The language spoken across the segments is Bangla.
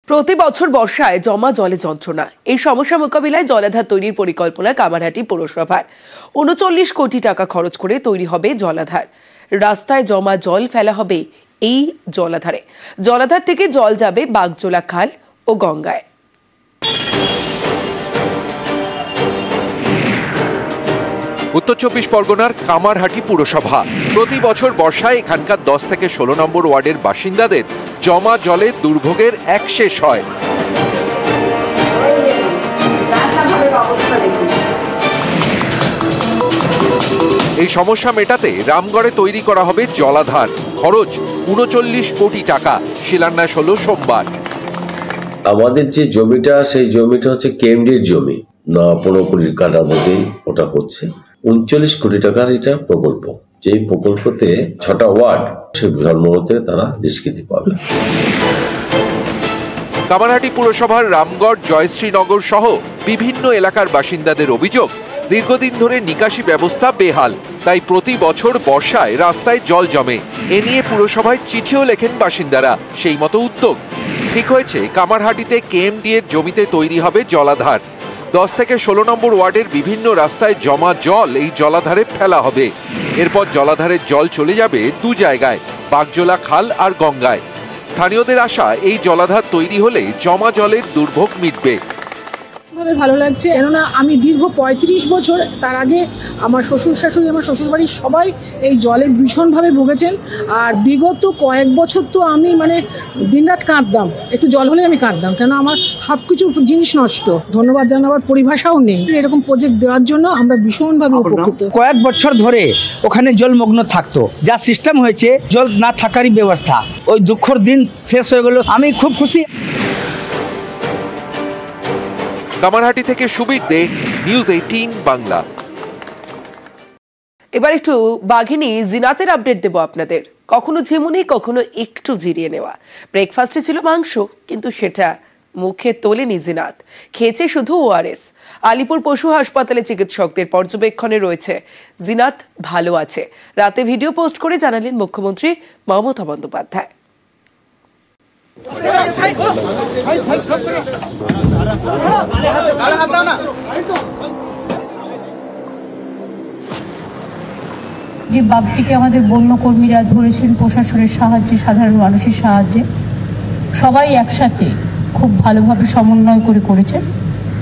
প্রতি বছর বর্ষায় জমা জলে যন্ত্রণা। এই সমস্যা মোকাবিলায় জলাধার তৈরির পরিকল্পনা কামারহাটি পৌরসভার। ৩৯ কোটি টাকা খরচ করে তৈরি হবে জলাধার। রাস্তায় জমা জল ফেলা হবে এই জলাধারে। জলাধার থেকে জল যাবে বাগজোলা খাল ও গঙ্গায়। উত্তর ২৪ পরগনার কামারহাটি পুরসভা প্রতি বছর বর্ষায় এখানকার ১০ থেকে ১৬ নম্বর ওয়ার্ডের বাসিন্দাদের জমা জলে দুর্ভোগের এক শেষ হয়। এই সমস্যা মেটাতে রামগড়ে তৈরি করা হবে জলাধার। খরচ ৩৯ কোটি টাকা। শিলান্যাস হলো সোমবার। আমাদের যে জমিটা, সেই জমিটা হচ্ছে কেএমডির জমি, ১৫ কোটি কাটার মধ্যেই ওটা হচ্ছে। ৩৯ কোটি টাকার এটা প্রকল্প। যেই প্রকল্পতে ৬টা ওয়ার্ড, সেই ধর্মতে তারা নিষ্কৃতি পাবে। কামারহাটি পুরসভার রামগড়, জয়শ্রীনগর সহ বিভিন্ন এলাকার বাসিন্দাদের অভিযোগ, দীর্ঘদিন ধরে নিকাশি ব্যবস্থা বেহাল, তাই প্রতি বছর বর্ষায় রাস্তায় জল জমে। এ নিয়ে পুরসভায় চিঠিও লেখেন বাসিন্দারা। সেই মতো উদ্যোগ ঠিক হয়েছে, কামারহাটিতে কেএমডি এর জমিতে তৈরি হবে জলাধার। ১০ থেকে ১৬ নম্বর ওয়ার্ডের বিভিন্ন রাস্তায় জমা জল এই জলাধারে ফেলা হবে। এরপর জলাধারের জল চলে যাবে দু জায়গায়, বাগজোলা খাল আর গঙ্গায়। স্থানীয়দের আশা, এই জলাধার তৈরি হলে জমা জলের দুর্ভোগ মিটবে। ভালো লাগছে, কেননা আমি দীর্ঘ ৩৫ বছর, তার আগে আমার শ্বশুর শাশুড়ি, আমার শ্বশুরবাড়ির সবাই এই জলে ভীষণভাবে ভুগেছেন। আর বিগত কয়েক বছর তো আমি দিনরাত কাঁদতাম, একটু জল হলে আমি কাঁদতাম, কেন আমার সবকিছু জিনিস নষ্ট। ধন্যবাদ জানাবার পরিভাষাও নেই। এরকম প্রজেক্ট দেওয়ার জন্য আমরা ভীষণভাবে উপকৃত। কয়েক বছর ধরে ওখানে জলমগ্ন থাকতো, যা সিস্টেম হয়েছে জল না থাকারই ব্যবস্থা। ওই দুঃখর দিন শেষ হয়ে গেল, আমি খুব খুশি। কামারহাটি থেকে সুবীর দে, নিউজ 18 বাংলা। এবার একটু বাঘিনী জিনাতের আপডেট দেব আপনাদের। কখনো ঝিমুনি, কখনো একটু জিরিয়ে নেওয়া। ব্রেকফাস্টে ছিল মাংস, কিন্তু সেটা মুখে তোলেনি জিনাত, খেয়েছে শুধু ওআরএস। আলিপুর পশু হাসপাতালে চিকিৎসকদের পর্যবেক্ষণে রয়েছে। জিনাত ভালো আছে। রাতে ভিডিও পোস্ট করে জানালেন মুখ্যমন্ত্রী মমতা বন্দ্যোপাধ্যায়। যে বাঘটিকে আমাদের বন্যকর্মীরা ধরেছেন প্রশাসনের সাহায্যে, সাধারণ মানুষের সাহায্যে, সবাই একসাথে খুব ভালোভাবে সমন্বয় করে করেছেন।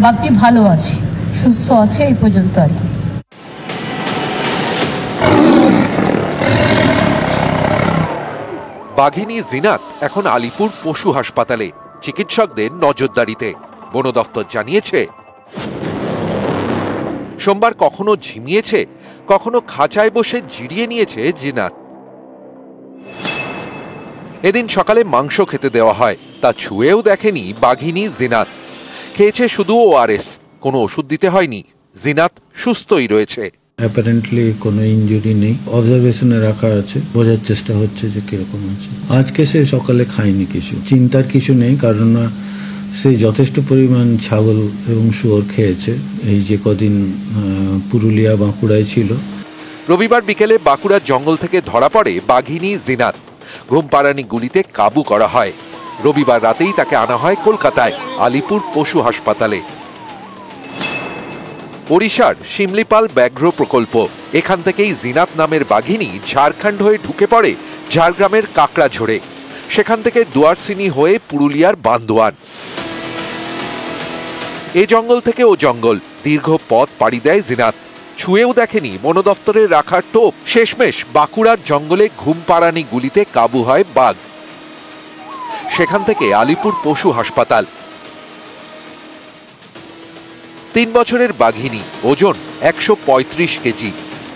বাঘটি ভালো আছে, সুস্থ আছে এই পর্যন্ত আর কি। বাঘিনী জিনাত এখন আলিপুর পশু হাসপাতালে চিকিৎসকদের নজরদারিতে। বন দপ্তর জানিয়েছে, সোমবার কখনো ঝিমিয়েছে, কখনো খাঁচায় বসে জিরিয়ে নিয়েছে জিনাত। এদিন সকালে মাংস খেতে দেওয়া হয়, তা ছুঁয়েও দেখেনি বাঘিনী জিনাত। খেয়েছে শুধু ওআরএস, কোনো ওষুধ দিতে হয়নি। জিনাত সুস্থই রয়েছে। অ্যাপারেন্টলি কোনো ইনজুরি নেই, অবজারভেশনে রাখা আছে, বোঝার চেষ্টা হচ্ছে যে কিরকম আছে। আজকে সে সকালে খায়নি কিছু, চিন্তার কিছু নেই, কারণ সে যথেষ্ট পরিমাণ ছাগল এবং শুয়োর খেয়েছে এই যে কদিন পুরুলিয়া বাঁকুড়ায় ছিল। রবিবার বিকেলে বাঁকুড়ার জঙ্গল থেকে ধরা পড়ে বাঘিনী জিনাত। ঘুমপাড়ানি গুলিতে কাবু করা হয়। রবিবার রাতেই তাকে আনা হয় কলকাতায় আলিপুর পশু হাসপাতালে। ওড়িশার শিমলিপাল ব্যাঘ্র প্রকল্প, এখান থেকেই জিনাত নামের বাঘিনী ঝাড়খণ্ড হয়ে ঢুকে পড়ে ঝাড়গ্রামের কাকড়াঝোড়ে। সেখান থেকে দুয়ারসিনি হয়ে পুরুলিয়ার বান্দোয়ান। এ জঙ্গল থেকে ও জঙ্গল, দীর্ঘ পথ পাড়ি দেয় জিনাত। ছুঁয়েও দেখেনি বন দপ্তরের রাখার টোপ। শেষমেশ বাঁকুড়ার জঙ্গলে ঘুমপাড়ানি গুলিতে কাবু হয় বাঘ। সেখান থেকে আলিপুর পশু হাসপাতাল। ৩ বছরের বাঘিনী, ওজন ১৩৫ কেজি।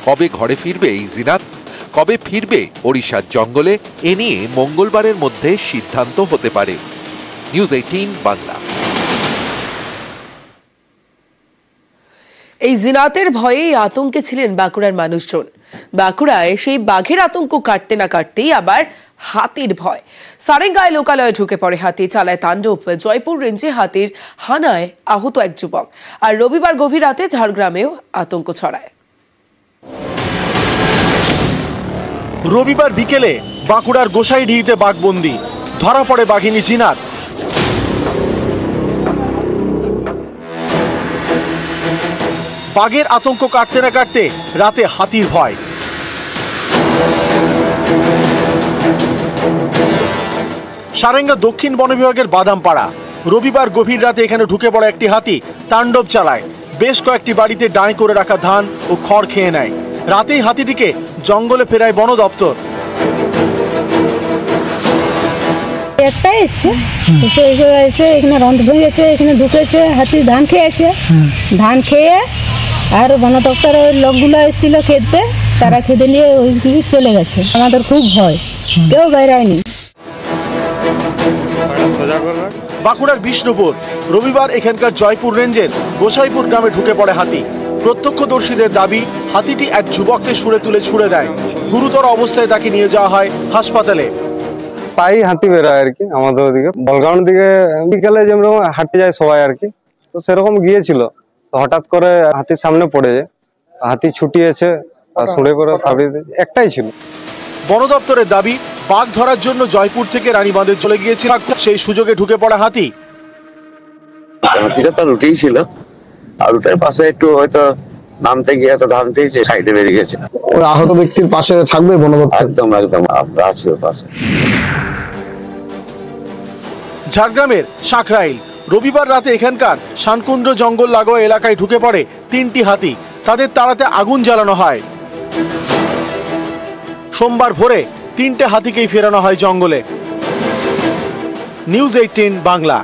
কবে ঘরে ফিরবে এই জিনাত, কবে ফিরবে ওড়িশার জঙ্গলে, এ নিয়ে মঙ্গলবারের মধ্যে সিদ্ধান্ত হতে পারে। নিউজ 18 বাংলা। এই জিনাতের ভয়েই আতঙ্কে ছিলেন বাঁকুড়ার মানুষজন। বাঁকুড়ায় সেই বাঘের আতঙ্ক কাটতে না কাটতেই আবার হাতির ভয়। সারেঙ্গায় লোকালয়ে ঢুকে পড়ে হাতি, চালায় তাণ্ডব। জয়পুর রেঞ্জে হাতির হানায় আহত এক যুবক। আর রবিবার গভীর রাতে ঝাড়গ্রামেও আতঙ্ক ছড়ায়। রবিবার বিকেলে বাঁকুড়ার গোসাইডিহিতে বাঘবন্দি, ধরা পড়ে বাঘিনী জিনাত। বাঘের আতঙ্ক কাটতে না কাটতে রাতে হাতির ভয়। সারেঙ্গা দক্ষিণ বন বিভাগের বাদামপাড়া। রবিবার গভীর রাতে এখানে ঢুকে পড়া একটি হাতি তাণ্ডব চালায়। বেশ কয়েকটি বাড়িতে ডাঁই করে রাখা ধান ও খড় খেয়ে নেয়। রাতেই হাতিটিকে জঙ্গলে ফেরায় বন দপ্তর। একটাই এসছে, এসে এখানে রন্ধ ভেঙেছে, এখানে ঢুকেছে, হাতি ধান খেয়েছে, ধান খেয়ে আর বন দপ্তরের লোকগুলো এসেছিল খেতে, তারা খেতে নিয়ে ওই দিকে চলে গেছে। আমাদের খুব ভয়, কেউ বেরায়নি। বাঁকুড়ার বিষ্ণুপুর। রবিবার এখানকার জয়পুর রেঞ্জের গোসাইপুর গ্রামে ঢুকে পড়ে হাতি। প্রত্যক্ষদর্শীদের দাবি হাতিটি এক যুবককে ছুঁড়ে তুলে ছুঁড়ে দেয়। গুরুতর অবস্থায় তাকে নিয়ে যাওয়া হয় হাসপাতালে। পাই হাতি বেরোয় আর কি আমাদের ওদিকে বলগাঁওর দিকে বিকেলে যেরকম হাঁটতে যায় সবাই আর কি, তো সেরকম গিয়েছিল, তো হঠাৎ করে হাতির সামনে পড়ে যায়, হাতি ছুটিয়েছে আর ছুঁড়ে করে একটাই ছিল। বন দপ্তরের দাবি বাঘ ধরার জন্য জয়পুর থেকে রানীবাঁধে চলে গিয়েছিল, সেই সুযোগে ঢুকে পড়া হাতি। হাতিটা তো রুটেই ছিল, আর রুটের পাশে একটু হয়তো নামতে গিয়ে তো ধান পেয়েছে, সাইডে বেরিয়ে গেছে। ওই আহত ব্যক্তির পাশে থাকবে বন দপ্তর? একদম একদম, আমরা আছি ওর পাশে। ঝাড়গ্রামের সাঁকরাইল। রবিবার রাতে এখানকার শানকুন্দ্র জঙ্গল লাগোয়া এলাকায় ঢুকে পড়ে 3টি হাতি। তাদের তাড়াতে আগুন জ্বালানো হয়। সোমবার ভোরে 3টে হাতিকেই ফেরানো হয় জঙ্গলে। নিউজ 18 বাংলা।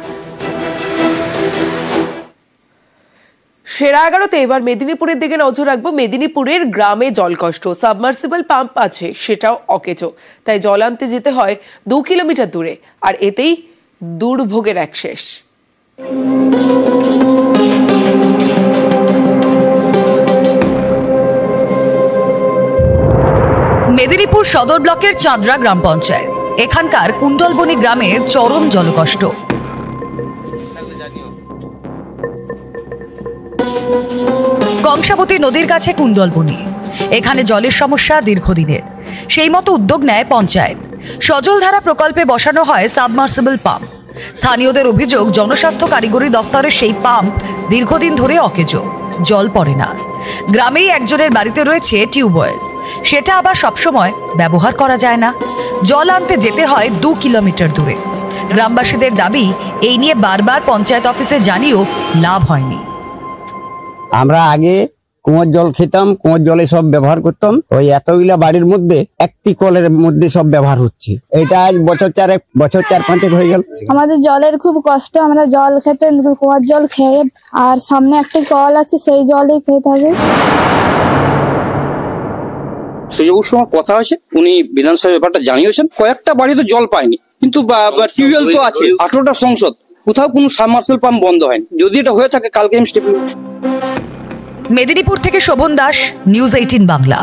সেরা 11তে এবার মেদিনীপুরের দিকে নজর রাখবো। মেদিনীপুরের গ্রামে জলকষ্ট, সাবমার্সিবল পাম্প আছে, সেটাও অকেজো, তাই জল আনতে যেতে হয় 2 কিলোমিটার দূরে, আর এতেই দুর্ভোগের এক শেষ। মেদিনীপুর সদর ব্লকের চাঁদরা গ্রাম পঞ্চায়েত। এখানকার কুণ্ডলবনি গ্রামে চরম জলকষ্ট। কংসাবতী নদীর কাছে কুণ্ডলবনি। এখানে জলের সমস্যা দীর্ঘদিনের। সেই মতো উদ্যোগ নেয় পঞ্চায়েত। সজলধারা প্রকল্পে বসানো হয় সাবমার্সিবল পাম্প। স্থানীয়দের অভিযোগ, জনস্বাস্থ্য কারিগরি দপ্তরের সেই পাম্প দীর্ঘদিন ধরে অকেজো, জল পড়ে না। গ্রামেই একজনের বাড়িতে রয়েছে টিউবওয়েল, সেটা আবার সবসময় ব্যবহার করা যায় না। জল আনতে যেতে হয় 2 কিলোমিটার দূরে। গ্রামবাসীদের দাবি, এই নিয়ে বারবার পঞ্চায়েত অফিসে জানিয়েও লাভ হয়নি। আমরা আগে কুয়োর জল খেতাম, কুয়োর জলে সব ব্যবহার করতাম। ওই এতগুলা বাড়ির মধ্যে একটি কলের মধ্যে সব ব্যবহার হচ্ছে। এটা আজ বছর 4-5 হয়ে গেল। আমাদের জলের খুব কষ্ট, আমরা জল খেতে কুয়োর জল খেয়ে, আর সামনে একটা কল আছে, সেই জলই খেয়ে থাকি। সুযোগের সময় কথা হয়েছে, উনি বিধানসভা ব্যাপারটা জানিয়েছেন। কয়েকটা বাড়িতে জল পায়নি, কিন্তু টিউবওয়েল তো আছে। 18টা সংসদ, কোথাও কোনো সাবমার্সিবল পাম্প বন্ধ হয়নি। যদি এটা হয়ে থাকে, কালকে আমি স্টেপ। মেদিনীপুর থেকে শোভন দাস, নিউজ 18 বাংলা।